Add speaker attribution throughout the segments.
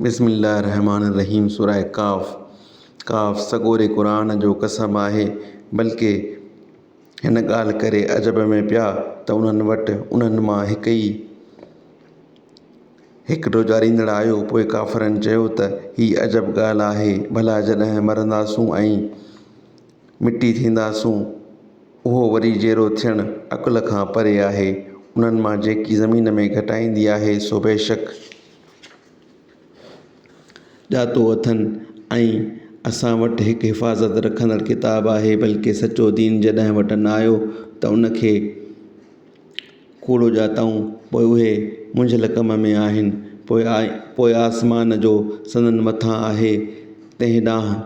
Speaker 1: बिस्मिल्लाहिर्रहमानिर्रहीम। सूरह काफ़ सॻोरे क़ुरान जो क़सम आहे। बल्कि हिन ॻाल्हि करे अजब में पिया त उन्हनि वटि उन्हनि मां हिकिड़ो ॼाणींदड़ आयो। पोइ काफ़िरनि चयो त हीअ अजब ॻाल्हि आहे। भला जॾहिं मरंदासूं ऐं मिटी थींदासूं उहो वरी जहिड़ो थियणु अक़ुल खां परे आहे। उन्हनि मां जेकी ज़मीन में घटाईंदी आहे सो बेशक ॼातो अथनि ऐं असां वटि हिकु हिफ़ाज़त रखंदड़ किताबु आहे। बल्कि सचो दीन जॾहिं वटि आयो त उनखे कूड़ो ॼातऊं। पोइ उहे मुंझियल कम में आहिनि। पोइ आसमान जो संदनि मथां आहे, तंहिं ॾांहुं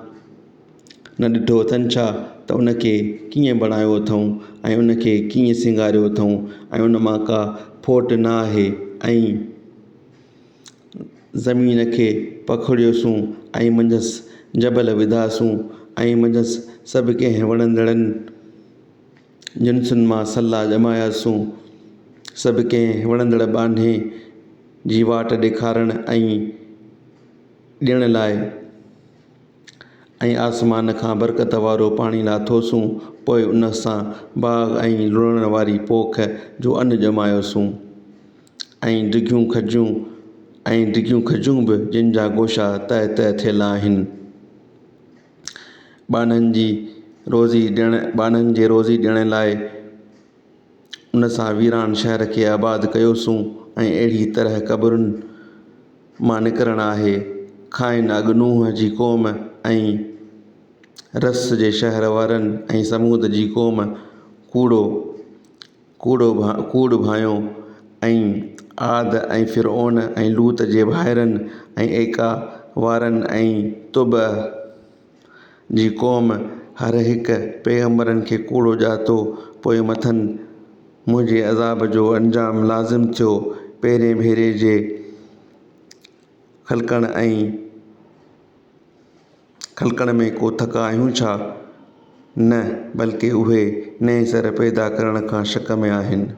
Speaker 1: न ॾिठो अथनि छा त उनखे कीअं बणायो अथऊं ऐं उनखे कीअं सिंगारियो अथऊं ऐं उन मां का फोट न आहे। ऐं ज़मीन खे पखिड़ियोसूं ऐं मंझंदि जबल विधासूं ऐं मंझंदि सभु कंहिं वणंदड़नि जिन्सुनि मां सला ॼमायासूं। सभु कंहिं वणंदड़ बाने जी वाट ॾेखारण ऐं ॾियण लाइ ऐं आसमान खां बरकत वारो पाणी लाथोसूं। पोइ उन सां बाग़ ऐं लुणण वारी पोख जो अनु ॼमायोसूं ऐं डिघियूं खजूं बि जिन जा गोशा तह तह थियल आहिनि। बाननि जे रोज़ी ॾियण लाइ उन सां वीरान शहर खे आबाद कयोसूं ऐं अहिड़ी तरह क़बरुनि मां निकिरणु आहे। खाइन अॻु नूह जी क़ौम ऐं रस जे शहर वारनि ऐं समूद जी क़ौम कूड़ भायो ऐं आद ऐं फ़िरऔन ऐं लूत जे भाइरनि ऐं एका वारनि ऐं तुबअ जी क़ौम हर हिकु पैगंबरनि खे कूड़ो ॼातो। पोइ मथनि मुंहिंजे अज़ाब जो अंजाम लाज़िम थियो। पहिरें भेरे जे ख़ल्क़ण में को थक आहियूं छा? न, बल्कि उहे नएं सर पैदा करण खां शक में आहिनि।